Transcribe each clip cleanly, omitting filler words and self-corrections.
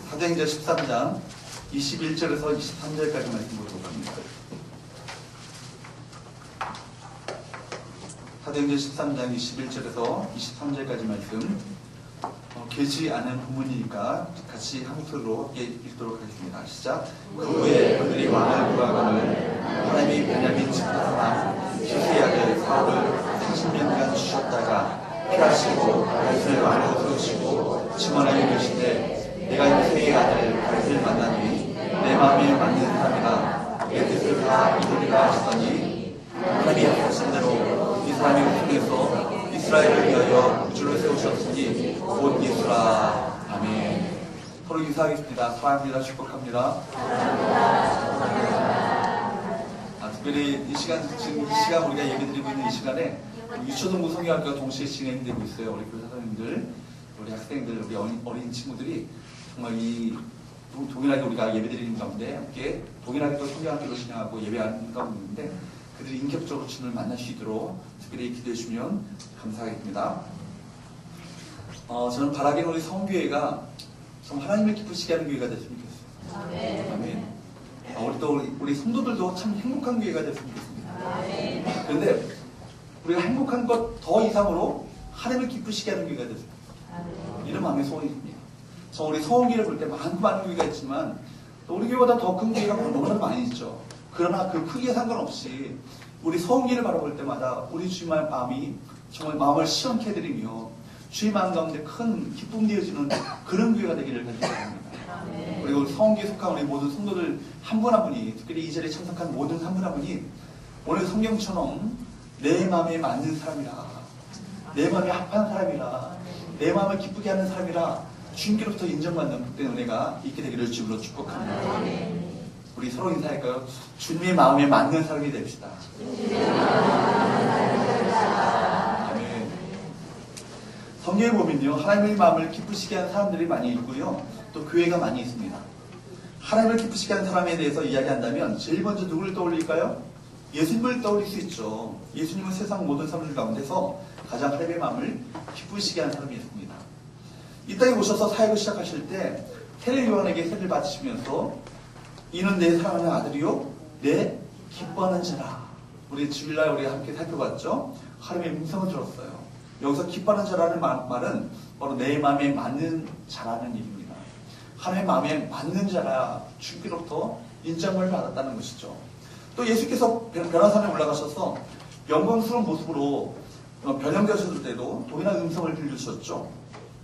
사도행전 13장 21절에서 23절까지 말씀 보도록 합니다. 사도행전 13장 21절에서 23절까지 말씀 길지 않은 부문이니까 같이 한 목소리로 읽도록 하겠습니다. 시작. 그 후에 그들이 왕을 구하거늘 하나님이 베냐민 집사람 기스의 아들 사울을 40년간 주셨다가 피하시고 다윗을 왕으로 세우시고 증언하여 계시되 내가 기스의 아들 다윗을 만나니 내 마음에 맞는 사람이라 내 뜻을 다 이루리라 하시더니 하나님이 하신 대로 이 사람이 통해서 이스라엘을 위하여 구주를 세우셨으니 곧 예수라. 아멘. 서로 인사하겠습니다. 사랑합니다. 축복합니다. 특별히 이 시간, 지금 이 시간 우리가 예배드리고 있는 이 시간에 유초동 무성교학교가 동시에 진행되고 있어요. 우리 교사님들, 우리 학생들, 우리 어린 친구들이 정말 이 동일하게 우리가 예배드리는 가운데 함께 동일하게 또 성경학교로 진행하고 예배하는 가운데 그들이 인격적으로 주님을 만날 수 있도록 특별히 기도해 주시면 감사하겠습니다. 저는 바라기는 우리 성교회가 정말 하나님을 기쁘시게 하는 교회가 됐으면 좋겠어요. 아멘. 우리 성도들도 참 행복한 교회가 됐으면 좋겠습니다. 그런데 우리가 행복한 것 더 이상으로 하나님을 기쁘시게 하는 교회가 됐으면 좋겠어요. 이런 마음의 소원이 듭니다. 저 우리 성교회를 볼 때 많은 교회가 있지만 또 우리 교회보다 더 큰 교회가 너무나 많이 있죠. 그러나 그 크기에 상관없이 우리 성교회를 바라볼 때마다 우리 주님의 마음이 정말 마음을 시원케 해드리며 주의 마음 가운데 큰 기쁨 되어지는 그런 교회가 되기를 간절합니다. 그리고 성교에 속한 우리 모든 성도들 한 분 한 분이 특별히 이 자리에 참석한 모든 한 분 한 분이 오늘 성경처럼 내 마음에 맞는 사람이라, 내 마음에 합한 사람이라, 내 마음을 기쁘게 하는 사람이라 주님께로부터 인정받는 복된 은혜가 있게 되기를 주님으로 축복합니다. 우리 서로 인사할까요? 주님의 마음에 맞는 사람이 됩시다. 아멘. 성경에 보면요, 하나님의 마음을 기쁘시게 하는 사람들이 많이 있고요, 또 교회가 많이 있습니다. 하나님을 기쁘시게 하는 사람에 대해서 이야기한다면 제일 먼저 누구를 떠올릴까요? 예수님을 떠올릴 수 있죠. 예수님은 세상 모든 사람들 가운데서 가장 하나님의 마음을 기쁘시게 하는 사람이었습니다. 이 땅에 오셔서 사역을 시작하실 때 세례 요한에게 세례를 받으시면서 이는 내 사랑하는 아들이요 내 기뻐하는 자라. 우리 주일날 우리 함께 살펴봤죠. 하나님의 음성을 들었어요. 여기서 기뻐하는 자라는 말은 바로 내 마음에 맞는 자라는 일입니다. 하나님의 마음에 맞는 자라 주님께로부터 인정을 받았다는 것이죠. 또 예수께서 변화산에 올라가셔서 영광스러운 모습으로 변형되셨을 때도 동일한 음성을 들려주셨죠.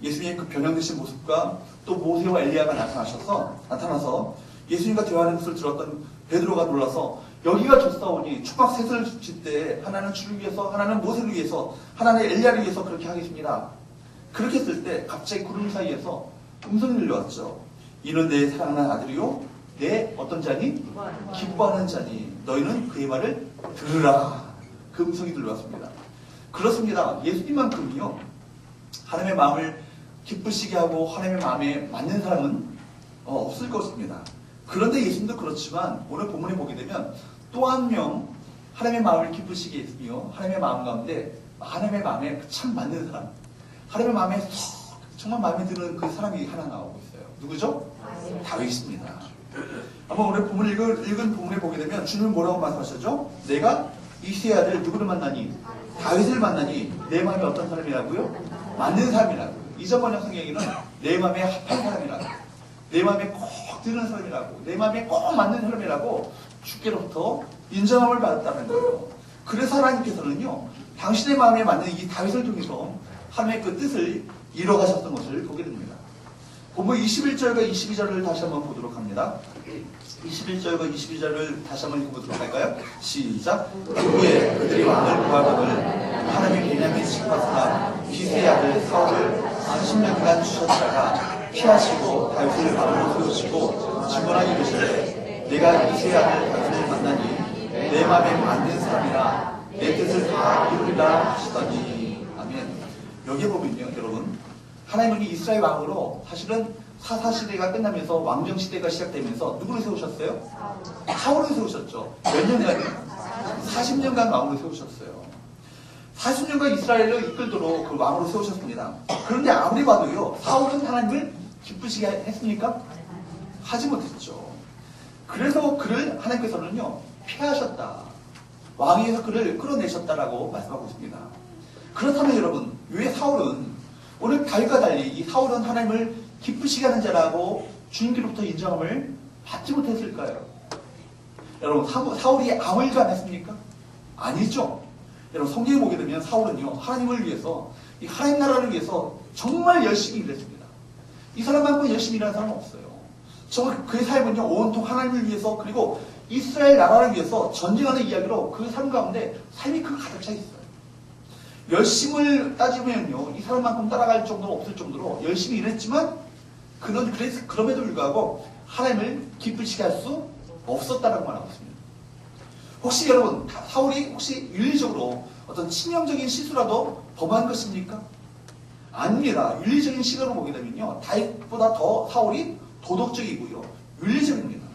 예수님의 그 변형되신 모습과 또 모세와 엘리야가 나타나서 예수님과 대화하는 것을 들었던 베드로가 놀라서 여기가 좁사오니 초막 셋을 질 때 하나는 주를 위해서, 하나는 모세를 위해서, 하나는 엘리야를 위해서 그렇게 하겠습니다. 그렇게 했을 때 갑자기 구름 사이에서 음성이 들려왔죠. 이는 내 사랑하는 아들이요 내 어떤 자니? 기뻐하는 자니 너희는 그의 말을 들으라. 그 음성이 들려왔습니다. 그렇습니다. 예수님만큼요 하나님의 마음을 기쁘시게 하고 하나님의 마음에 맞는 사람은 없을 것입니다. 그런데 예수님도 그렇지만 오늘 본문에 보게 되면 또 한 명 하나님의 마음을 기쁘시게 했으며 하나님의 마음 가운데 하나님의 마음에 참 맞는 사람, 하나님의 마음에 정말 마음에 드는 그 사람이 하나 나오고 있어요. 누구죠? 다윗입니다. 한번 오늘 본문을 읽은 본문에 보게 되면 주님은 뭐라고 말씀하셨죠? 내가 이새의 아들 누구를 만나니? 다윗을 만나니 내 마음이 어떤 사람이라고요? 맞는 사람이라고. 이전 번역 성경에는 내 마음에 합한 사람이라고, 내 마음에 꼭 드는 사람이라고, 내 마음에 꼭 맞는 사람이라고 주께로부터 인정함을 받았다는 거예요. 그래서 하나님께서는요 당신의 마음에 맞는 이 다윗을 통해서 하나님의 그 뜻을 이뤄가셨던 것을 보게 됩니다. 본문 21절과 22절을 다시 한번 보도록 합니다. 21절과 22절을 다시 한번 읽어보도록 할까요? 시작. 그 후에 그들이 왕을 구하거늘 하나님의 베냐민 집사람 기스의 아들 사울을 40년간 주셨다가 피하시고 다윗을 왕으로 세우시고 증언하여 계시되 내가 기스의 아들 다윗을 만나니 내 마음에 맞는 사람이라 내 뜻을 다 이루리라 하시더니. 아멘. 여기 보면요 여러분, 하나님은 이스라엘 왕으로 사실은 사사시대가 끝나면서 왕정시대가 시작되면서 누구를 세우셨어요? 사울을 세우셨죠. 몇 년간요? 40년간 왕으로 세우셨어요. 40년간 이스라엘을 이끌도록 그 왕으로 세우셨습니다. 그런데 아무리 봐도요 사울은 하나님을 기쁘시게 했습니까? 하지 못했죠. 그래서 그를 하나님께서는요, 피하셨다. 왕위에서 그를 끌어내셨다라고 말씀하고 있습니다. 그렇다면 여러분, 왜 사울은 오늘 다윗과 달리 이 사울은 하나님을 기쁘시게 하는 자라고 주님께로부터 인정함을 받지 못했을까요? 여러분, 사울이 아무 일도 안 했습니까? 아니죠. 여러분, 성경에 보게 되면 사울은요, 하나님을 위해서, 이 하나님 나라를 위해서 정말 열심히 일했습니다. 이 사람만큼 열심히 일하는 사람은 없어요. 정말 그의 삶은요, 온통 하나님을 위해서, 그리고 이스라엘 나라를 위해서 전쟁하는 이야기로 그 삶 가운데 삶이 가득 차 있어요. 열심을 따지면요, 이 사람만큼 따라갈 정도는 없을 정도로 열심히 일했지만, 그는 그럼에도 불구하고 하나님을 기쁘시게 할 수 없었다라고 말하고 있습니다. 혹시 여러분, 사울이 혹시 윤리적으로 어떤 치명적인 실수라도 범한 것입니까? 아닙니다. 윤리적인 시각으로 보게 되면요, 다윗보다 더 사울이 도덕적이고요, 윤리적입니다.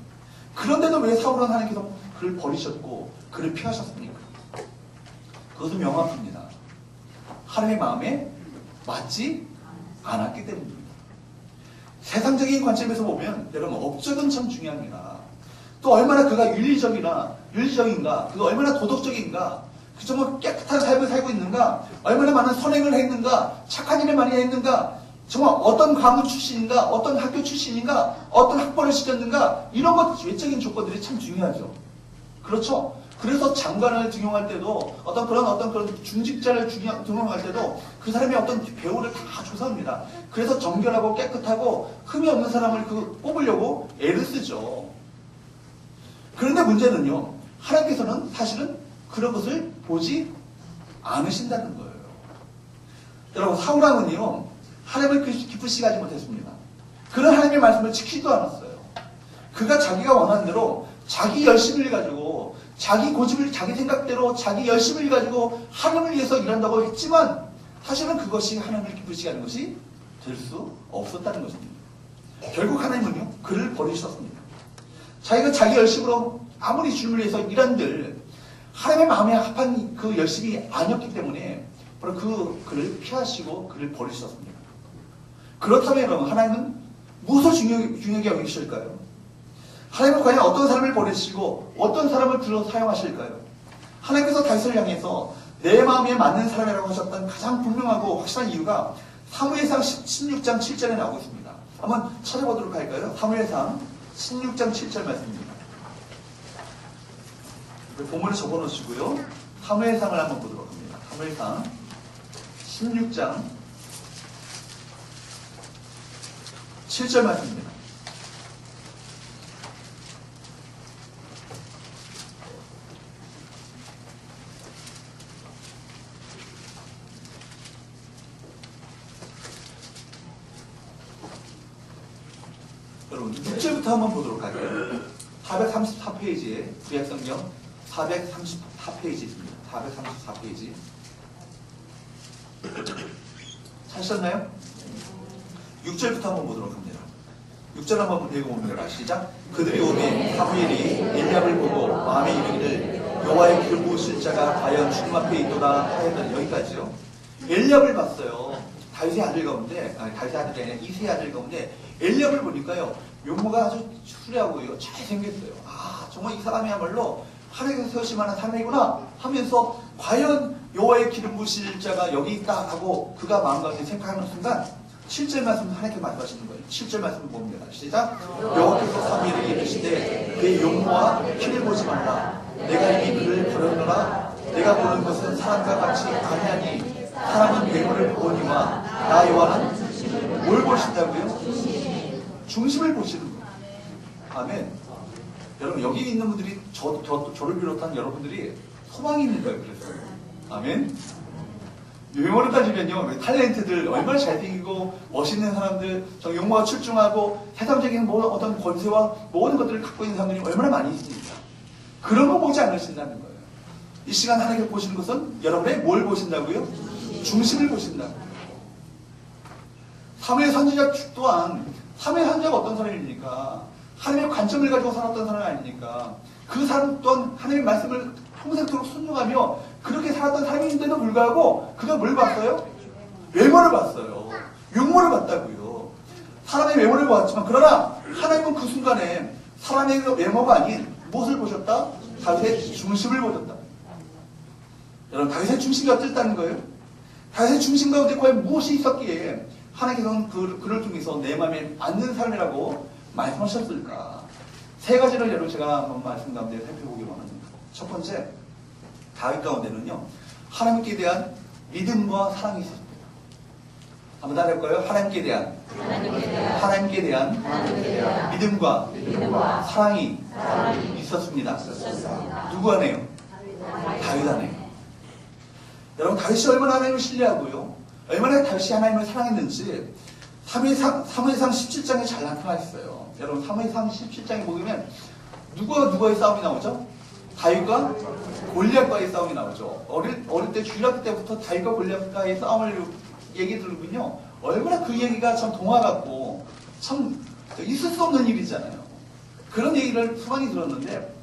그런데도 왜 사울은 하나님께서 그를 버리셨고 그를 피하셨습니까? 그것은 명확합니다. 하나님의 마음에 맞지 않았기 때문입니다. 세상적인 관점에서 보면 여러분, 업적은 참 중요합니다. 또 얼마나 그가 윤리적인가, 그가 얼마나 도덕적인가, 그 정말 깨끗한 삶을 살고 있는가, 얼마나 많은 선행을 했는가, 착한 일을 많이 했는가, 정말 어떤 가문 출신인가, 어떤 학교 출신인가, 어떤 학벌을 시켰는가, 이런 것 외적인 조건들이 참 중요하죠. 그렇죠? 그래서 장관을 등용할 때도 어떤 그런 중직자를 등용할 때도 그 사람의 어떤 배우를 다 조사합니다. 그래서 정결하고 깨끗하고 흠이 없는 사람을 뽑으려고 애를 쓰죠. 그런데 문제는요, 하나님께서는 사실은 그런 것을 보지 않으신다는 거예요. 여러분, 사울왕은요, 하나님을 기쁘시게 하지 못했습니다. 그런 하나님의 말씀을 지키지도 않았어요. 그가 자기가 원하는 대로 자기 열심을 가지고, 자기 고집을, 자기 생각대로 자기 열심을 가지고 하나님을 위해서 일한다고 했지만, 사실은 그것이 하나님을 기쁘시게 하는 것이 될 수 없었다는 것입니다. 결국 하나님은요, 그를 버리셨습니다. 자기가 자기 열심으로 아무리 주님을 위해서 일한들 하나님의 마음에 합한 그 열심이 아니었기 때문에 바로 그를 피하시고 그를 버리셨습니다. 그렇다면 여러분, 하나님은 무엇을 중요하게 여기실까요? 하나님은 과연 어떤 사람을 버리시고 어떤 사람을 불러 사용하실까요? 하나님께서 다윗을 향해서 내 마음에 맞는 사람이라고 하셨던 가장 분명하고 확실한 이유가 사무엘상 16장 7절에 나오고 있습니다. 한번 찾아보도록 할까요? 사무엘상 16장 7절 말씀입니다. 본문을 적어놓으시고요, 사무엘상을 한번 보도록 합니다. 사무엘상 16장 7절 말씀입니다. 여러분, 6절부터 한번 보도록 할게요. 434페이지에 구약성경 434페이지 있습니다. 434페이지 찾으셨나요? 6절부터 한번 보도록 합니다. 6절 한번 읽어봅니다. 시작. 그들이 오매 사무엘이 엘리압을 보고 마음에 이르기를 여호와의 기름 부으실 자가 과연 주님 앞에 있도다 하였던, 여기까지요. 엘리압을 봤어요. 다윗의 아들 가운데, 다윗의 아들이 아니라 이새의 아들 가운데 엘리압을 보니까요, 외모가 아주 수려하고요, 잘생겼어요. 아, 정말 이 사람이야말로 하나님께서 세우실 만한 사람이구나 하면서 과연 여호와의 기름 부으실 자가 여기 있다 하고 그가 마음가운데 생각하는 순간 7절 말씀 하나님께 말씀하시는 거예요. 7절 말씀을 봅니다. 시작. 여호와께서 사무엘에게 이르시되 그의 용모와 키를 보지 말라. 내가 이미 그를 버렸노라. 내가 보는 것은 사람과 같이 아니하니 사람은 외모를 보거니와 나 여호와는 뭘 보신다고요? 중심을 보시는 거예요. 아멘. 여러분, 여기 있는 분들이 저를 비롯한 여러분들이 소망이 있는 거예요. 그래서 아멘. 외모를 따지면요, 탤런트들 얼마나 잘생기고 멋있는 사람들, 저 용모가 출중하고 세상적인 어떤 권세와 모든 것들을 갖고 있는 사람들이 얼마나 많이 있습니까? 그런 거 보지 않으신다는 거예요. 이 시간 하나님께 보시는 것은 여러분의 뭘 보신다고요? 중심을 보신다고요. 사무엘 선지자 또한, 사무엘 선지자가 어떤 사람입니까? 하나님의 관점을 가지고 살았던 사람이 아닙니까? 그 사람 또한 하나님의 말씀을 평생토록 순종하며 그렇게 살았던 사람인데도 불구하고 그가 뭘 봤어요? 외모를 봤어요. 용모를 봤다고요. 사람의 외모를 보았지만 그러나 하나님은 그 순간에 사람의 외모가 아닌 무엇을 보셨다? 다윗의 중심을 보셨다. 여러분, 다윗의 중심이 어땠다는 거예요? 다윗의 중심 가운데 과연 무엇이 있었기에 하나님께서는 그를 통해서 내 마음에 맞는 삶이라고 말씀하셨을까? 세 가지를 여러분 제가 한번 말씀 가운데 살펴보기로 합니다. 첫 번째, 다윗 가운데는요, 하나님께 대한 믿음과 사랑이 있었습니다. 한번 따라 해볼까요? 하나님께 대한 믿음과 사랑이 있었습니다. 누구 안에요? 다윗 안에요. 여러분, 다윗이 얼마나 하나님을 신뢰하고요, 얼마나 다윗이 하나님을 사랑했는지 사무엘상 17장에 잘 나타나 있어요. 여러분, 사무엘상 17장에 보면 누구와의 싸움이 나오죠? 다윗과 골리앗과의 싸움이 나오죠. 어릴 때 주일학교 때부터 다윗과 골리앗과의 싸움을 얘기 들으면요, 얼마나 그 얘기가 참 동화 같고 참 있을 수 없는 일이잖아요. 그런 얘기를 수많이 들었는데,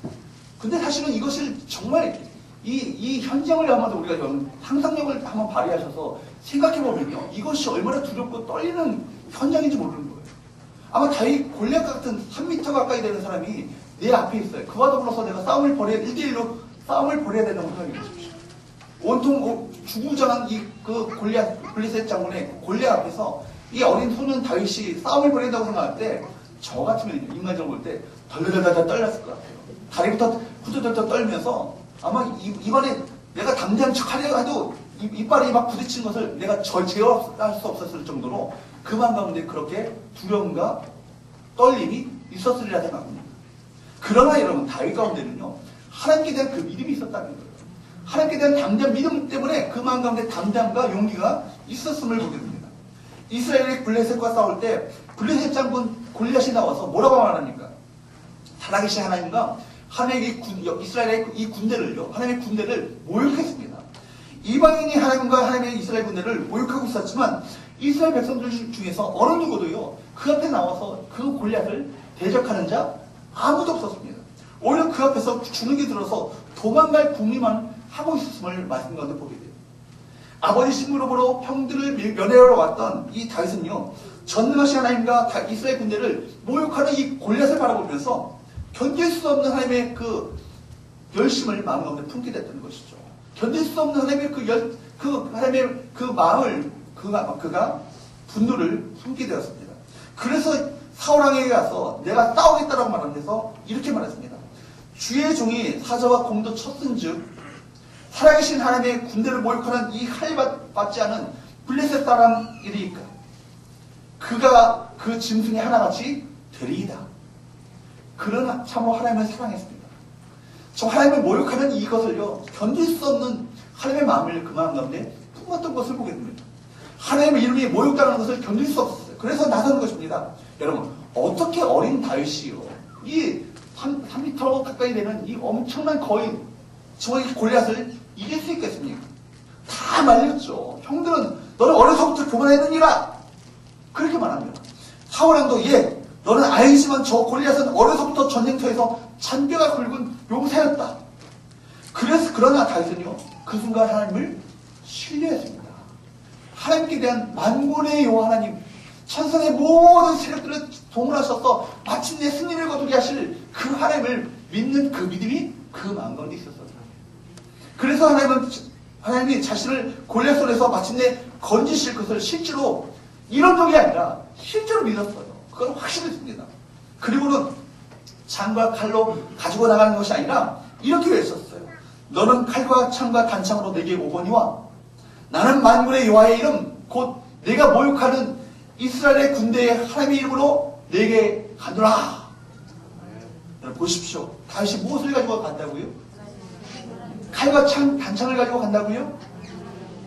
근데 사실은 이것을 정말 이 현장을 아마도 우리가 상상력을 한번 발휘하셔서 생각해보면요, 이것이 얼마나 두렵고 떨리는 현장인지 모르는 거예요. 아마 다윗 골리앗 같은 3m 가까이 되는 사람이 내 앞에 있어요. 그와 더불어서 내가 1대1로 싸움을 벌여야 된다고 생각해 보십시오. 온통 주구장한 그 블레셋 장군의 골리앗 앞에서 이 어린 소년 다윗이 싸움을 벌인다고 생각할 때, 저 같으면 인간적으로 볼 때 덜덜덜덜 떨렸을 것 같아요. 다리부터 후들덜덜 떨면서 아마 이번에 내가 당장 척하려 해도 이빨이 막 부딪힌 것을 내가 제어할 수 없었을 정도로 그 마음 가운데 그렇게 두려움과 떨림이 있었으리라 생각합니다. 그러나 여러분, 다윗 가운데는요, 하나님께 대한 그 믿음이 있었다는 거예요. 하나님께 대한 담대한 믿음 때문에 그 마음 가운데 담대함과 용기가 있었음을 보게 됩니다. 이스라엘이 블레셋과 싸울 때 블레셋 장군 골리앗이 나와서 뭐라고 말합니까? 살아계신 하나님과 하나님의 이스라엘의 이 군대를요, 하나님의 군대를 모욕했습니다. 이방인이 하나님과 하나님의 이스라엘 군대를 모욕하고 있었지만 이스라엘 백성들 중에서 어느 누구도요, 그 앞에 나와서 그 골리앗을 대적하는 자 아무도 없었습니다. 오히려 그 앞에서 주눅이 들어서 도망갈 궁리만 하고 있었음을 말씀 가운데 보게 돼요. 아버지 심부름으로 형들을 면회하러 왔던 이 다윗은요, 전능하신 하나님과 이스라엘 군대를 모욕하는 이 골리앗을 바라보면서 견딜 수 없는 하나님의 그 열심을 마음 가운데 품게 됐다는 것이죠. 견딜 수 없는 하나님의 하나님의 그 마음을 그가 분노를 숨게 되었습니다. 그래서 사울왕에게 가서 내가 싸우겠다라고 말하면서 이렇게 말했습니다. 주의 종이 사자와 공도 쳤은즉 살아계신 하나님의 군대를 모욕하는 이 칼받지 않은 블레셋 사람이리까 그가 그 짐승의 하나같이 되리이다. 그러나 참으로 하나님을 사랑했습니다. 저 하나님을 모욕하는 이것을요, 견딜 수 없는 하나님의 마음을 그 마음 가운데 품었던 것을 보게 됩니다. 하나님의 이름이 모욕당하는 것을 견딜 수 없었어요. 그래서 나서는 것입니다. 여러분, 어떻게 어린 다윗이요, 이 3m 가까이 되는 이 엄청난 거인, 정말 골리앗을 이길 수 있겠습니까? 다 말렸죠. 형들은 너는 어려서부터 교만했느니라, 그렇게 말합니다. 사울왕도 너는 알지만 저 골리앗은 어려서부터 전쟁터에서 잔뼈가 굵은 용사였다. 그러나 다윗은요, 그 순간 하나님을 신뢰했습니다. 하나님께 대한 만군의 여호와 하나님, 천상의 모든 세력들을 동원하셔서 마침내 승리를 거두게 하실 그 하나님을 믿는 그 믿음이 그 마음 가운데 있었어요. 그래서 하나님이 자신을 골리앗 손에서 마침내 건지실 것을 실제로 이론적이 아니라 실제로 믿었어요. 그건 확신했습니다. 그리고는 창과 칼로 가지고 나가는 것이 아니라 이렇게 외쳤어요. 너는 칼과 창과 단창으로 내게 오거니와 나는 만군의 여호와의 이름 곧 내가 모욕하는 이스라엘의 군대의 하나님의 이름으로 내게 가노라. 여러분 보십시오. 다윗이 무엇을 가지고 간다고요? 칼과 단창을 가지고 간다고요?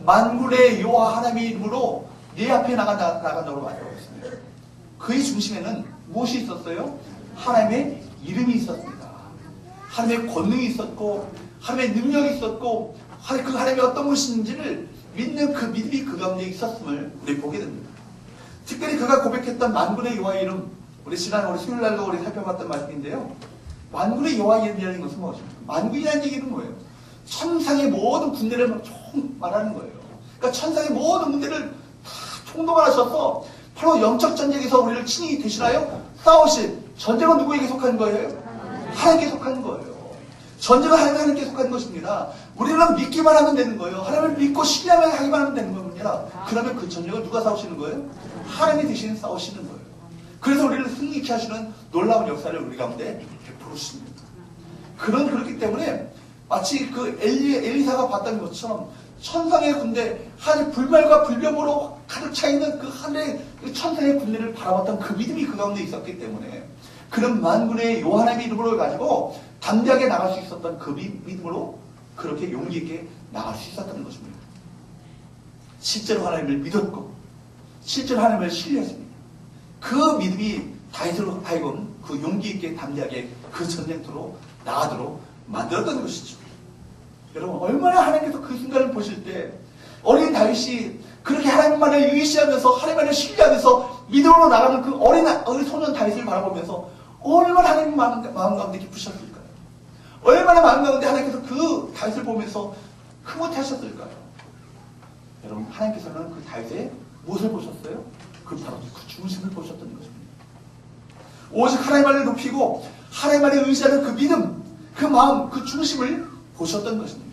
만군의 여호와 하나님의 이름으로 내 앞에 나간다고 말했습니다. 그의 중심에는 무엇이 있었어요? 하나님의 이름이 있었습니다. 하나님의 권능이 있었고 하나님의 능력이 있었고 그 하나님의 어떤 것인지를 믿는 그 믿음이 그 가운데 있었음을 우리 보게 됩니다. 특별히 그가 고백했던 만군의 여호와의 이름, 우리 수요일날도 우리 살펴봤던 말씀인데요. 만군의 여호와의 이름이라는 것은 무엇입니까? 만군이라는 얘기는 뭐예요? 천상의 모든 군대를 총 말하는 거예요. 그러니까 천상의 모든 군대를 다 총동원하셔서 바로 영적 전쟁에서 우리를 친히 대신하여 싸우신 전쟁은 누구에게 속한 거예요? 하나님께 속한 거예요. 전쟁은 하나님께 속한 것입니다. 우리는 믿기만 하면 되는 거예요. 하나님을 믿고 신뢰하면 하기만 하면 되는 겁니다. 그러면 그 전쟁을 누가 싸우시는 거예요? 하나님이 대신 싸우시는 거예요. 그래서 우리를 승리케 하시는 놀라운 역사를 우리 가운데 베풀어 주십니다. 그렇기 때문에 마치 그 엘리사가 봤던 것처럼 천상의 군대, 하늘 불말과 불병으로 가득 차 있는 그 하늘의 천상의 군대를 바라봤던 그 믿음이 그 가운데 있었기 때문에 그런 만군의 요한의 이름으로 가지고 담대하게 나갈 수 있었던 그 믿음으로 그렇게 용기 있게 나갈 수 있었던 것입니다. 실제로 하나님을 믿었고 실제로 하나님을 신뢰했습니다. 그 믿음이 다윗으로 하여금 그 용기 있게 담대하게 그 전쟁터로 나가도록 만들었던 것이죠. 여러분 얼마나 하나님께서 그 순간을 보실 때 어린 다윗이 그렇게 하나님만을 의지하면서 하나님만을 신뢰하면서 믿음으로 나가는 그 어린 소년 다윗을 바라보면서 얼마나 하나님 마음 가운데 기쁘셨을까요? 얼마나 마음 가운데 하나님께서 그 다윗을 보면서 흐뭇해 하셨을까요? 여러분 하나님께서는 그 다윗의 무엇을 보셨어요? 바로 그 중심을 보셨던 것입니다. 오직 하나님만을 높이고 하나님만을 의지하는 그 믿음, 그 마음, 그 중심을 보셨던 것입니다.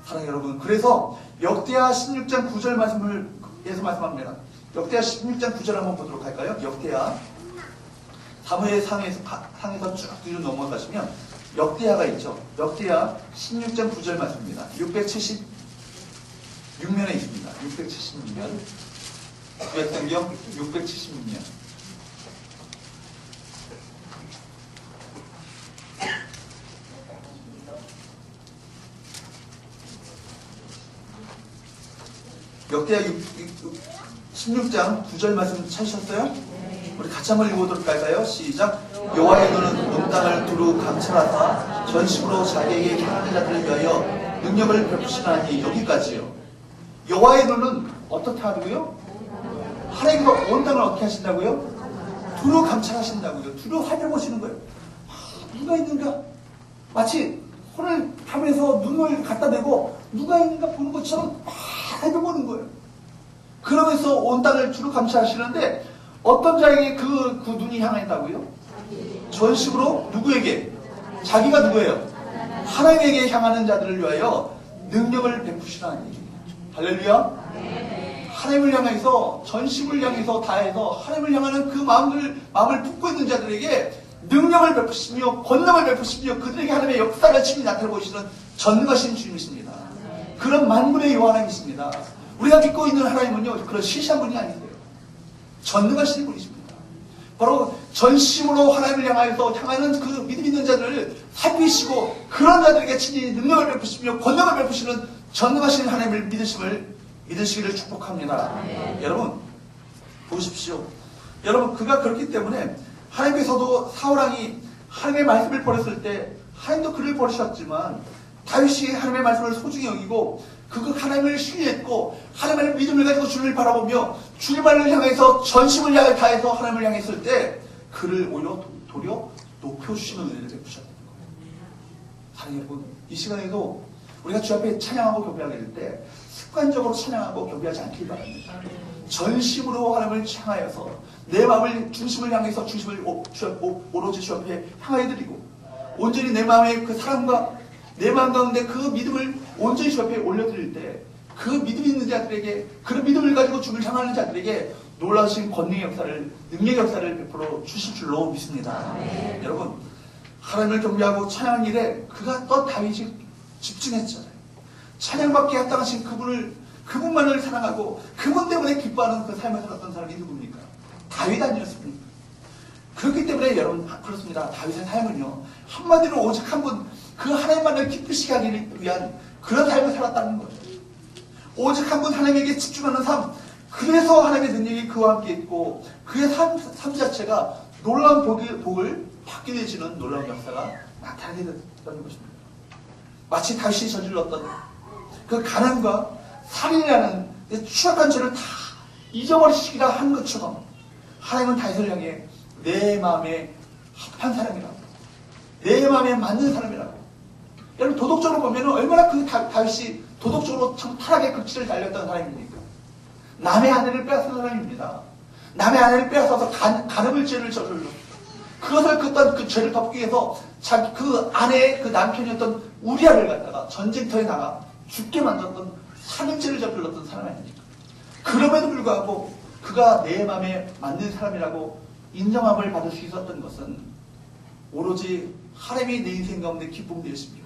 사랑하는 여러분, 그래서 역대하 16장 9절 말씀에서 말씀합니다. 역대하 16장 9절 한번 보도록 할까요? 역대하 사무엘 상에서 쭉 뒤로 넘어가시면 역대하가 있죠. 역대하 16장 9절 말씀입니다. 676면에 있습니다. 676면. 구약성경 676면. 역대하 16장 9절 말씀 찾으셨어요? 우리 같이 한번 읽어보도록 할까요? 시작. 여호와의 눈은 온 땅을 두루 감찰하사 전심으로 자기에게 향하는 자들을 위하여 능력을 베푸시나니. 여기까지요. 여호와의 눈은 어떻게 하고요? 하나님께서 온 땅을 어떻게 하신다고요? 두루 감찰하신다고요. 두루 살펴보시는 거예요. 누가 있는가? 마치 손을 펴면서 눈을 갖다 대고 누가 있는가 보는 것처럼 살펴보는 거예요. 그러면서 온 땅을 두루 감찰하시는데 어떤 자에게 그 눈이 향했다고요? 전심으로 누구에게? 자기가 누구예요? 하나님에게 향하는 자들을 위하여 능력을 베푸시나니. 할렐루야. 하나님을 향해서 전심을 향해서 다해서 하나님을 향하는 그 마음을 품고 있는 자들에게 능력을 베푸시며 권능을 베푸시며 그들에게 하나님의 역사를 친히 나타내고 계시는 전능하신 주님이십니다. 그런 만군의 여호와님이십니다. 우리가 믿고 있는 하나님은요 그런 시시한 분이 아니세요. 전능하신 분이십니다. 바로 전심으로 하나님을 향하여서 향하는 그 믿음 있는 자들을 살피시고 그런 자들에게 친히 능력을 베푸시며 권능을 베푸시는 전능하신 하나님을 믿으시기를 축복합니다. 여러분 보십시오. 여러분 그가 그렇기 때문에 하나님께서도 사울왕이 하나님의 말씀을 버렸을 때 하나님도 그를 버리셨지만 다윗이 하나님의 말씀을 소중히 여기고 그 하나님을 신뢰했고 하나님의 믿음을 가지고 주님을 바라보며 주님을 향해서 전심을 다해서 하나님을 향했을 때 그를 오히려 도리어 높여주시는 은혜를 베푸셨던 거예요. 사랑하는 여러분, 이 시간에도 우리가 주 앞에 찬양하고 교배하게 될 때 습관적으로 찬양하고 교배하지 않길 바랍니다. 전심으로 하나님을 향하여서 내 마음을 중심을 향해서 중심을 오로지 주 앞에 향하여드리고 온전히 내 마음의 그 사랑과 내 마음 가운데 그 믿음을 온전히 주 앞에 올려드릴 때 그 믿음 있는 자들에게 그런 믿음을 가지고 주를 향하는 자들에게 놀라우신 권능의 역사를 능력의 역사를 베풀어 주실 줄로 믿습니다. 여러분 하나님을 경배하고 찬양하는 일에 그가 또 다윗이 집중했잖아요. 찬양받게 합당하신 그분만을 사랑하고 그분 때문에 기뻐하는 그 삶을 살았던 사람이 누굽니까? 다윗 아니었습니까? 그렇기 때문에 여러분 그렇습니다. 다윗의 삶은요 한마디로 오직 한 분 그 하나님만을 기쁘시게 하기 위한 그런 삶을 살았다는 거죠. 오직 한 분 하나님에게 집중하는 삶. 그래서 하나님의 능력이 그와 함께 있고 그의 삶 자체가 놀라운 복을 받게 되시는 놀라운 역사가 나타나게 됐다는 것입니다. 마치 다윗이 저질렀던 그 가난과 살인이라는 추악한 죄를 다 잊어버리시기라 한 것처럼 하나님은 다윗을 향해 내 마음에 합한 사람이라고 내 마음에 맞는 사람이라고. 여러분 도덕적으로 보면 얼마나 그 다윗이 도덕적으로 타락의 극치를 달렸던 사람입니까? 남의 아내를 빼앗은 사람입니다. 남의 아내를 빼앗아서 간음을 죄를 저질렀어. 그것을 그 죄를 덮기 위해서 그 아내의 그 남편이었던 우리아를 갖다가 전쟁터에 나가 죽게 만들었던 살인죄를 저질렀던 사람 아닙니까? 그럼에도 불구하고 그가 내 마음에 맞는 사람이라고 인정함을 받을 수 있었던 것은 오로지 하나님이 내 인생 가운데 기쁨 되시며,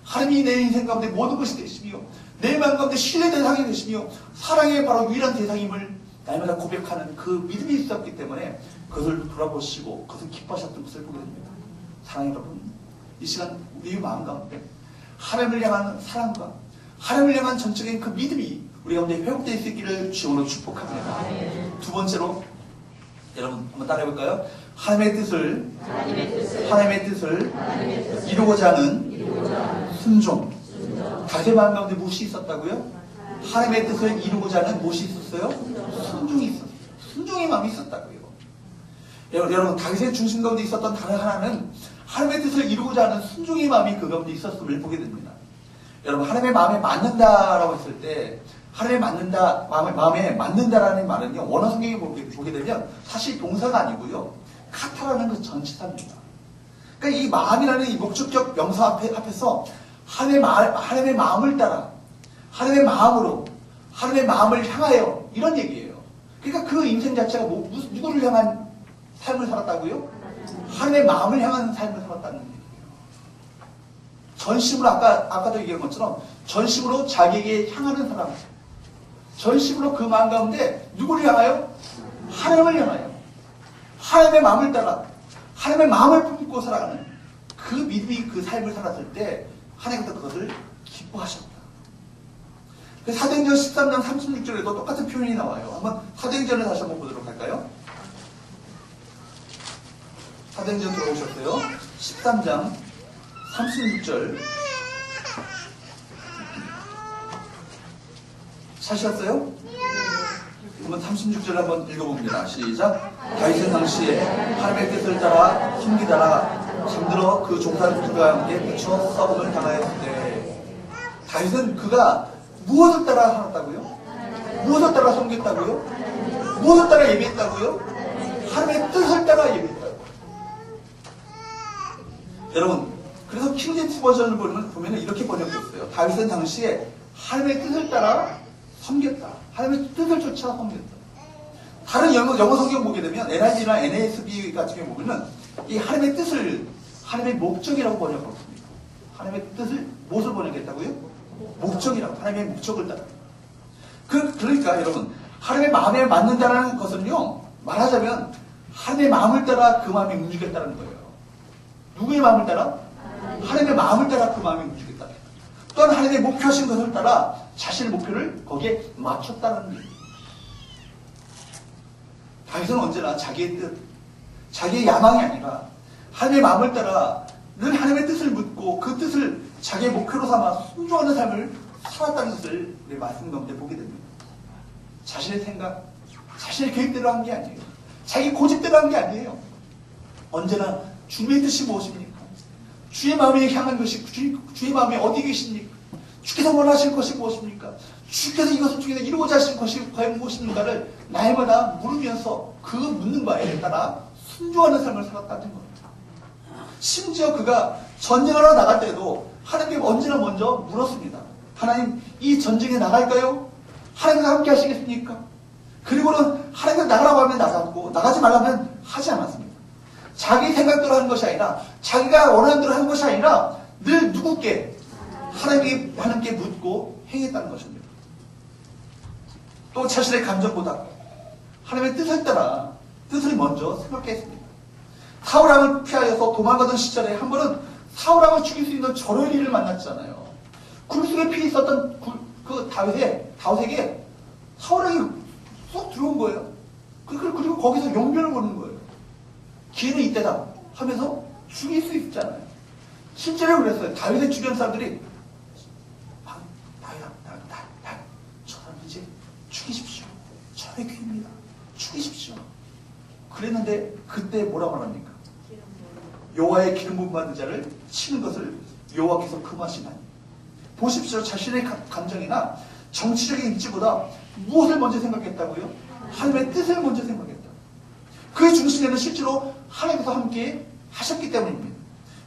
하나님이 내 인생 가운데 모든 것이 되시며, 내 마음 가운데 신뢰 대상이 되시며, 사랑의 바로 유일한 대상임을 날마다 고백하는 그 믿음이 있었기 때문에 그것을 돌아보시고 그것을 기뻐하셨던 것을 보게 됩니다. 사랑하는 여러분, 이 시간 우리 마음 가운데 하나님을 향한 사랑과 하나님을 향한 전적인 그 믿음이 우리 가운데 회복되어 있기를 주님으로 축복합니다. 두 번째로 여러분 한번 따라해볼까요? 하나님의 뜻을 이루고자 하는 순종. 다윗의 마음 가운데 무엇이 있었다고요? 하나님의 뜻을 이루고자 하는 무엇이 있었어요? 순종이 있었어요. 순종의 마음이 있었다고요. 여러분 다윗의 중심 가운데 있었던 다른 하나는 하나님의 뜻을 이루고자 하는 순종의 마음이 그 가운데 있었음을 보게 됩니다. 여러분 하나님의 마음에 맞는다라고 했을 때 하나님의 맞는다, 마음에 맞는다라는 말은요, 원어 성경에 보게 되면 사실 동사가 아니고요, 카타라는 그 전치사입니다. 그러니까 이 마음이라는 이 목적격 명사 앞에서 하나님의 마음을 따라, 하나님의 마음으로, 하나님의 마음을 향하여 이런 얘기예요. 그러니까 그 인생 자체가 누구를 향한 삶을 살았다고요? 하나님의 마음을 향한 삶을 살았다는 얘기예요. 전심으로 아까도 얘기한 것처럼 전심으로 자기에게 향하는 사람, 전심으로 그 마음 가운데 누구를 향하여? 하나님을 향하여 하나님의 마음을 따라 하나님의 마음을 품고 살아가는 그 믿음이 그 삶을 살았을 때 하나님께서 그것을 기뻐하셨다. 사도행전 13장 36절에도 똑같은 표현이 나와요. 한번 사도행전을 다시 한번 보도록 할까요? 사도행전 들어오셨어요? 13장 36절 찾으셨어요? 한번 36절 한번 읽어봅니다. 시작. 다윗은 당시에 하나님의 뜻을 따라 숨기다가 잠들어 그 종살이들과 함께 묻혀 썩음을 당하였을 때 다윗은 그가 무엇을 따라 살았다고요? 무엇을 따라 섬겼다고요? 무엇을 따라 예배했다고요? 하나님의 뜻을 따라 예배했다고요. 여러분, 그래서 킹제임스 버전을 보면 이렇게 번역됐어요. 다윗은 당시에 하나님의 뜻을 따라 섬겼다. 하나님의 뜻을 쫓아 섬겼다. 다른 영어 성경 보게 되면 NIV나 NASB 같은 경우 보면은 이 하나님의 뜻을 하나님의 목적이라고 번역했습니다. 하나님의 뜻을 무엇을 번역했다고요? 목적이라고. 하나님의 목적을 따라. 그러니까 여러분, 하나님의 마음에 맞는다는 것은요, 말하자면 하나님의 마음을 따라 그 마음이 움직였다는 거예요. 누구의 마음을 따라? 하나님의 마음을 따라 그 마음이 움직였다. 또한 하나님의 목표하신 것을 따라 자신의 목표를 거기에 맞췄다는 얘기예요. 다윗은 언제나 자기의 뜻, 자기의 야망이 아니라 하나님의 마음을 따라 늘 하나님의 뜻을 묻고 그 뜻을 자기의 목표로 삼아 순종하는 삶을 살았다는 것을 우리 말씀 가운데 보게 됩니다. 자신의 생각, 자신의 계획대로 한 게 아니에요. 자기 고집대로 한 게 아니에요. 언제나 주님의 뜻이 무엇입니까? 주의 마음에 향한 것이 주의 마음에 어디 계십니까? 주께서 원하실 것이 무엇입니까? 주께서 이것을 통해서 이루고자 하실 것이 과연 무엇인가를 날마다 물으면서 그 묻는 바에 따라 순종하는 삶을 살았다는 겁니다. 심지어 그가 전쟁하러 나갈 때도 하나님께 언제나 먼저 물었습니다. 하나님, 이 전쟁에 나갈까요? 하나님과 함께 하시겠습니까? 그리고는 하나님과 나가라고 하면 나갔고 나가지 말라면 하지 않았습니다. 자기 생각대로 하는 것이 아니라 자기가 원하는 대로 하는 것이 아니라 늘 누구께? 하나님께 묻고 행했다는 것입니다. 또 자신의 감정보다 하나님의 뜻을 따라 뜻을 먼저 생각했습니다. 사울왕을 피하여서 도망가던 시절에 한 번은 사울왕을 죽일 수 있는 저로리를 만났잖아요. 굴속에 피 있었던 그 다윗에게 사울왕이 쏙 들어온 거예요. 그리고 거기서 용변을 보는 거예요. 기회는 이때다 하면서 죽일 수 있잖아요. 실제로 그랬어요. 다윗의 주변 사람들이 저 사람 이제 죽이십시오. 저의 귀입니다. 죽이십시오. 그랬는데 그때 뭐라 말합니까? 여호와의 기름 부음 받은 자를 치는 것을 여호와께서 금하시나니. 보십시오. 자신의 감정이나 정치적인 입지보다 무엇을 먼저 생각했다고요? 하나님의 뜻을 먼저 생각했다. 그 중심에는 실제로 하나님께서 함께 하셨기 때문입니다.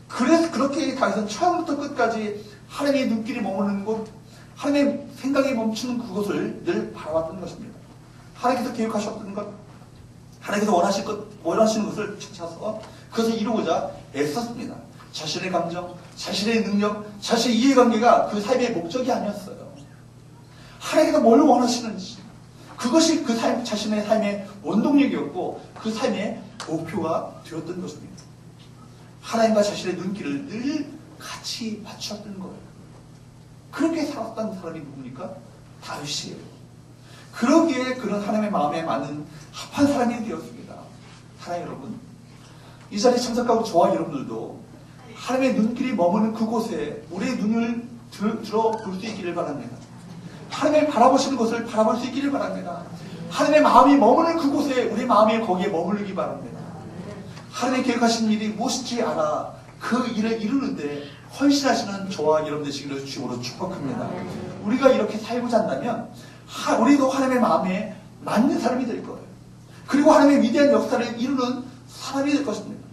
그래서 그렇게 다윗은 처음부터 끝까지 하나님의 눈길이 머무는 곳, 하나님의 생각이 멈추는 그곳을 늘 바라봤던 것입니다. 하나님께서 계획하셨던 것, 하나님께서 원하시는 것을 찾아서 그것을 이루고자 애썼습니다. 자신의 감정, 자신의 능력, 자신의 이해관계가 그 삶의 목적이 아니었어요. 하나님께서 뭘 원하시는지, 그것이 그 자신의 삶의 원동력이었고 그 삶의 목표가 되었던 것입니다. 하나님과 자신의 눈길을 늘 같이 맞추었던 거예요. 그렇게 살았던 사람이 누굽니까? 다윗이에요. 그러기에 그런 하나님의 마음에 맞는 합한 사람이 되었습니다. 사랑하는 여러분, 이 자리에 참석하고 저와 여러분들도 하나님의 눈길이 머무는 그곳에 우리의 눈을 들어볼 수 있기를 바랍니다. 하나님을 바라보시는 것을 바라볼 수 있기를 바랍니다. 하나님의 마음이 머무는 그곳에 우리 마음이 거기에 머무르기 바랍니다. 하나님의 계획하신 일이 무엇인지 알아 그 일을 이루는데 헌신하시는 저와 여러분 되시기를 주님으로 축복합니다. 우리가 이렇게 살고자 한다면 우리도 하나님의 마음에 맞는 사람이 될 거예요. 그리고 하나님의 위대한 역사를 이루는 사람이 될 것입니다.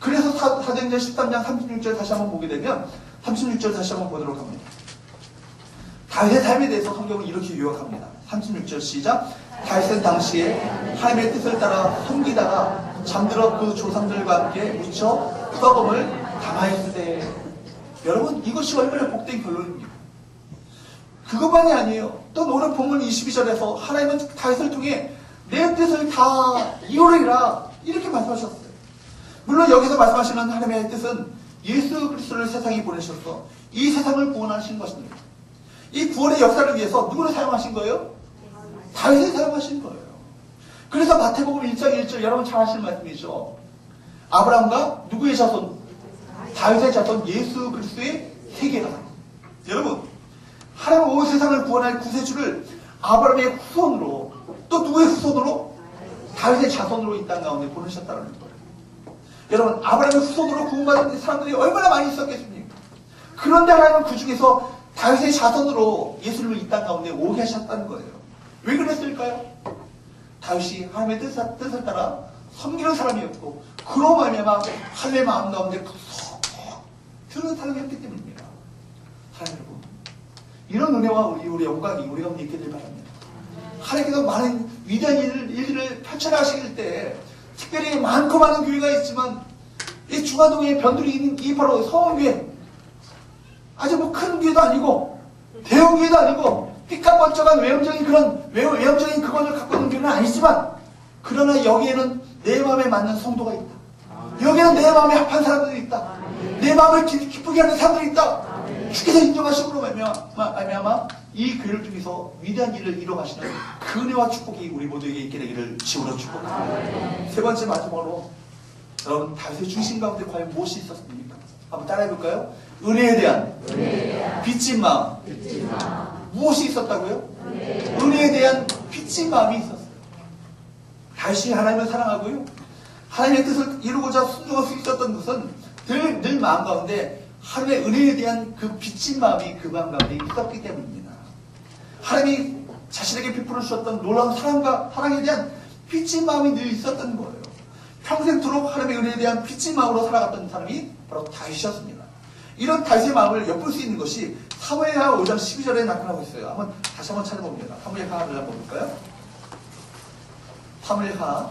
그래서 사도행전 13장 36절 다시 한번 보게 되면 36절 다시 한번 보도록 합니다. 다윗의 삶에 대해서 성경은 이렇게 요약합니다. 36절 시작. 다윗은 당시에 하나님의 뜻을 따라 섬기다가 잠들어 그 조상들과 함께 묻혀 썩음을 당하였을 때, 여러분 이것이 얼마나 복된 결론입니까? 그것만이 아니에요. 또 오늘 본문 22절에서 하나님은 다윗을 통해 내 뜻을 다 이루리라 이렇게 말씀하셨어요. 물론 여기서 말씀하시는 하나님의 뜻은 예수 그리스도를 세상에 보내셔서 이 세상을 구원하신 것입니다. 이 구원의 역사를 위해서 누구를 사용하신 거예요? 다윗을 사용하신 거예요. 그래서 마태복음 1장 1절 여러분 잘 아시는 말씀이죠. 아브라함과 누구의 자손? 다윗의 자손 예수 그리스도의 세계가. 여러분 하나님은 온 세상을 구원할 구세주를 아브라함의 후손으로 또 누구의 후손으로? 다윗의 자손으로 이 땅 가운데 보내셨다는 거예요. 여러분 아브라함의 후손으로 구원받은 사람들이 얼마나 많이 있었겠습니까? 그런데 하나님은 그 중에서 다윗의 자손으로 예수님을 이 땅 가운데 오게 하셨다는 거예요. 왜 그랬을까요? 다윗이 하나님의 뜻을 따라 섬기는 사람이었고 그로 말미암아 하나님의 마음 가운데 속 드는 사람이었기 때문입니다. 사랑하는 여러분, 이런 은혜와 우리 영광이 우리 가운데 있게 될 바랍니다. 하나님께서 많은 위대한 일들을 펼쳐나가실 때 특별히 많고 많은 교회가 있지만 이 중화동에 변두리 있는 이 바로 성원교회, 아주 뭐 큰 교회도 아니고 대형 교회도 아니고 삐까뻔쩍한 외형적인 그것을 갖고 있는 교회는 아니지만, 그러나 여기에는 내 마음에 맞는 성도가 있다. 여기에는 내 마음에 합한 사람들이 있다. 내 마음을 기쁘게 하는 사람들이 있다. 주께서 인정하심으로 말미암아 이 교회를 통해서 위대한 일을 이뤄가시는 그 은혜와 축복이 우리 모두에게 있게 되기를 주로 축복합니다. 세 번째 마지막으로 여러분 다윗의 중심 가운데 과연 무엇이 있었습니까? 한번 따라해볼까요? 은혜에 대한 빚진 마음. 무엇이 있었다고요? 은혜에 대한 빚진 마음이 있었어요. 다윗이 하나님을 사랑하고요, 하나님의 뜻을 이루고자 순종할 수 있었던 것은 늘 마음 가운데 하나님의 은혜에 대한 그 빚진 마음이 그 마음 가운데 있었기 때문입니다. 하나님이 자신에게 베풀어 주셨던 놀라운 사랑에 대한 빚진 마음이 늘 있었던 거예요. 평생토록 하나님의 은혜에 대한 빚진 마음으로 살아갔던 사람이 바로 다윗이었습니다. 이런 다윗의 마음을 엿볼 수 있는 것이 사무엘하 5장 12절에 나타나고 있어요. 다시 한번 찾아봅니다. 사무엘하를 한번 볼까요? 사무엘하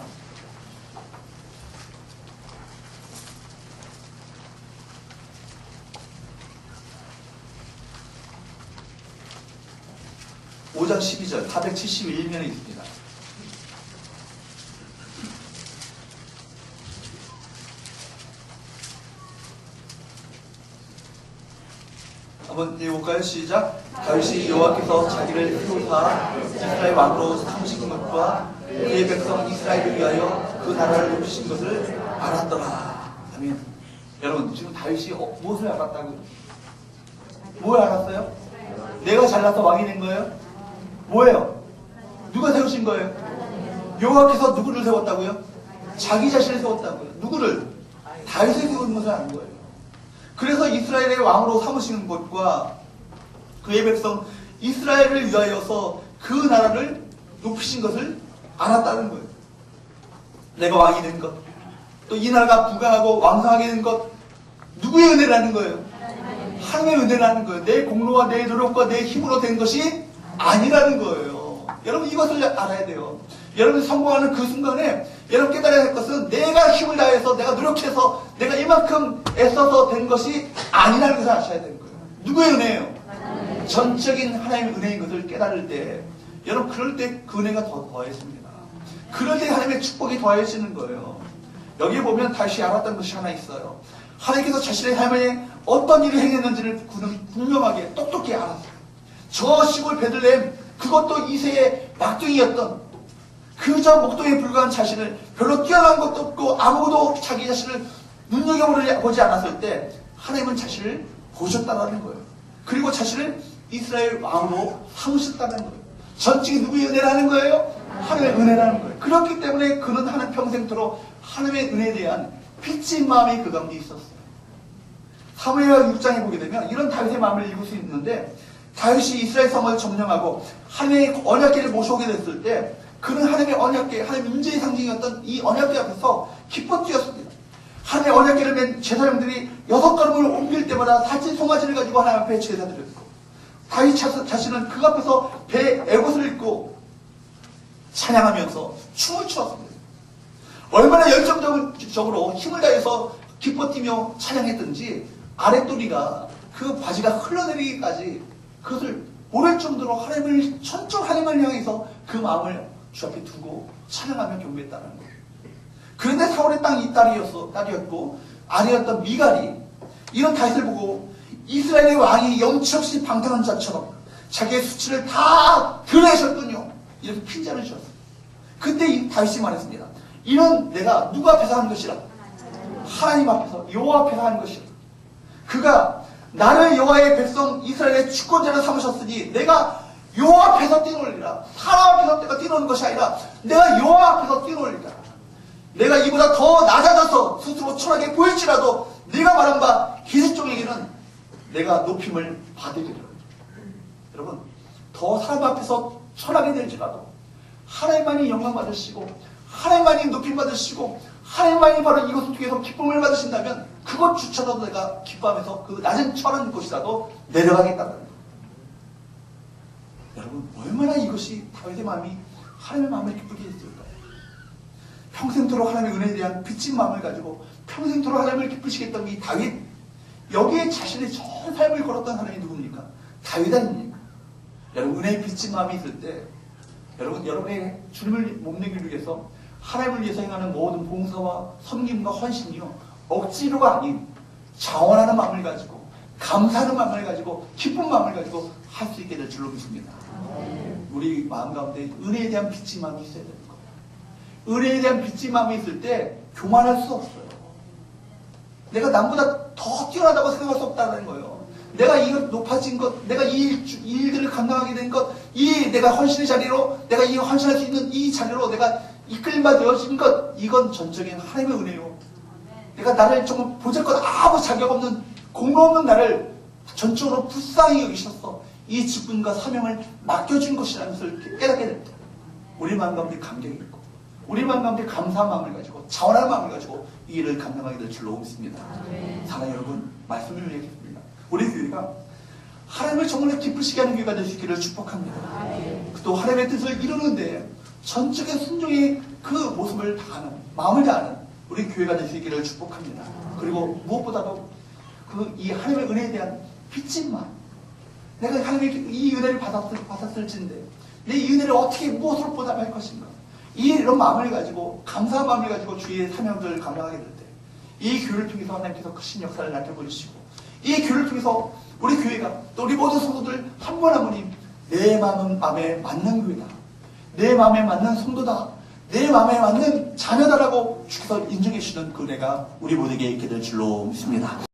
5장 12절 471면에 있습니다. 한번 읽어볼까요? 시작. 다윗이 여호와께서 자기를 세우사 이스라엘 왕으로 삼으신 것과 그의 백성 이스라엘을 위하여 그 나라를 높이신 것을 알았더라. 아멘. 여러분 지금 다윗이 무엇을 알았다고요? 뭘 알았어요? 내가 잘나서 왕이 된 거예요? 뭐예요? 누가 세우신 거예요? 여호와께서 누구를 세웠다고요? 자기 자신을 세웠다고요. 누구를? 다윗을 세운 것을 아는 거예요. 그래서 이스라엘의 왕으로 삼으시는 것과 그의 백성 이스라엘을 위하여서 그 나라를 높이신 것을 알았다는 거예요. 내가 왕이 된 것, 또 이 나라가 부강하고 왕성하게 된 것, 누구의 은혜라는 거예요? 하나님의 은혜라는 거예요. 내 공로와 내 노력과 내 힘으로 된 것이 아니라는 거예요. 여러분 이것을 알아야 돼요. 여러분 성공하는 그 순간에 여러분 깨달아야 할 것은 내가 힘을 다해서 내가 노력해서 내가 이만큼 애써서 된 것이 아니라는 것을 아셔야 되는 거예요. 누구의 은혜예요? 전적인 하나님의 은혜인 것을 깨달을 때 여러분 그럴 때 그 은혜가 더 더해집니다. 그럴 때 하나님의 축복이 더해지는 거예요. 여기에 보면 다시 알았던 것이 하나 있어요. 하나님께서 자신의 삶에 어떤 일을 행했는지를 그는 분명하게 똑똑히 알았어요. 저 시골 베들레헴 그것도 이세의 막둥이였던 그저 목동에 불과한 자신을 별로 뛰어난 것도 없고 아무도 자기 자신을 눈여겨보지 않았을 때 하나님은 자신을 보셨다는 거예요. 그리고 자신을 이스라엘 왕으로 삼으셨다는 거예요. 전적인 누구의 은혜라는 거예요? 하나님의 은혜라는 거예요. 그렇기 때문에 그는 하는 평생토록 하나님의 은혜에 대한 빚진 마음이 그 가운데 있었어요. 사무엘하 6장에 보게 되면 이런 다윗의 마음을 읽을 수 있는데 다윗이 이스라엘 성을 점령하고 하나님의 언약궤를 모셔오게 됐을 때 그는 하나님의 언약궤, 하나님의 임재의 상징이었던 이 언약궤 앞에서 기뻐 뛰었습니다. 하나님의 언약궤를 맨 제사장들이 6걸음을 옮길 때마다 사진 송아지를 가지고 하나님 앞에 제사드렸고 다윗 자신은 그 앞에서 배에 에봇을 입고 찬양하면서 춤을 추었습니다. 얼마나 열정적으로 힘을 다해서 기뻐 뛰며 찬양했든지 아랫도리가 그 바지가 흘러내리기까지 그것을 모를 정도로 하나님을 천적 하나님을 향해서 그 마음을 주 앞에 두고 찬양하며 경배했다는 거예요. 그런데 사울의 딸이었고 아내였던 미갈이 이런 다윗을 보고 이스라엘의 왕이 영치 없이 방탕한 자처럼 자기의 수치를 다 드러내셨군요. 이렇게 핀잔을 주셨어요. 그때 이 다윗이 말했습니다. 이는 내가 누구 앞에서 하는 것이라? 하나님 앞에서, 여호와 앞에서 하는 것이라. 그가 나를 여호와의 백성 이스라엘의 주권자로 삼으셨으니 내가 여호와 앞에서 뛰놀리라. 사람 앞에서 내가 뛰노는 것이 아니라 내가 여호와 앞에서 뛰놀리라. 내가 이보다 더 낮아져서 스스로 초라하게 보일지라도 네가 말한 바 기습종에게는 내가 높임을 받으리라. 여러분 더 사람 앞에서 초라하게 될지라도 하나님만이 영광 받으시고 하나님만이 높임 받으시고 하나님만이 바로 이것을 통해서 기쁨을 받으신다면 그것조차도 내가 기뻐하면서 그 낮은 천한 곳이라도 내려가겠다는 거예요. 여러분 얼마나 이것이 다윗의 마음이 하나님의 마음을 기쁘게 했을까요? 평생토록 하나님의 은혜에 대한 빚진 마음을 가지고 평생토록 하나님을 기쁘시게 했던 이 다윗, 여기에 자신의 전 삶을 걸었던 사람이 누굽니까? 다윗 아닙니까? 여러분 은혜의 빚진 마음이 있을 때 여러분의 주님을 몸내기를 위해서 하나님을 위해서 행하는 모든 봉사와 섬김과 헌신이요 억지로가 아닌 자원하는 마음을 가지고 감사하는 마음을 가지고 기쁜 마음을 가지고 할 수 있게 될 줄로 믿습니다. 우리 마음 가운데 은혜에 대한 빚진 마음이 있어야 되는 거예요. 은혜에 대한 빚진 마음이 있을 때 교만할 수 없어요. 내가 남보다 더 뛰어나다고 생각할 수 없다는 거예요. 내가 이거 높아진 것, 내가 이 일들을 감당하게 된 것, 이 내가 헌신의 자리로, 내가 이 헌신할 수 있는 이 자리로 내가 이끌림바 되어진 것, 이건 전적인 하나님의 은혜요. 내가 나를 정말 보잘것 아무 자격 없는 공로 없는 나를 전적으로 불쌍히 여기셔서 이 직분과 사명을 맡겨준 것이라는 것을 깨닫게 됩니다. 우리 마음 가운데 감격이 있고 우리 마음 가운데 감사한 마음을 가지고 자원하는 마음을 가지고 이 일을 감당하게 될 줄로 믿습니다. 사랑하는 여러분, 말씀을 위하겠습니다. 우리 교회가 하나님을 정말 기쁘시게 하는 교회가 될 수 있기를 축복합니다. 또 하나님의 뜻을 이루는데 전적인 순종의 그 모습을 다하는, 마음을 다하는 우리 교회가 될 수 있기를 축복합니다. 그리고 무엇보다도 이 하나님의 은혜에 대한 빚진 마음, 내가 하나님의 이 은혜를 받았을진데 내 이 은혜를 어떻게 무엇으로 보답할 것인가, 이런 마음을 가지고 감사한 마음을 가지고 주의 사명들을 감당하게 될 때 이 교회를 통해서 하나님께서 크신 역사를 나타보시고 이 교회를 통해서 우리 교회가 또 우리 모든 성도들 한 분 한 분이 내 마음에 맞는 교회다, 내 마음에 맞는 성도다, 내 마음에 맞는 자녀다라고 주께서 인정해 주시는 그 은혜가 우리 모두에게 있게 될 줄로 믿습니다.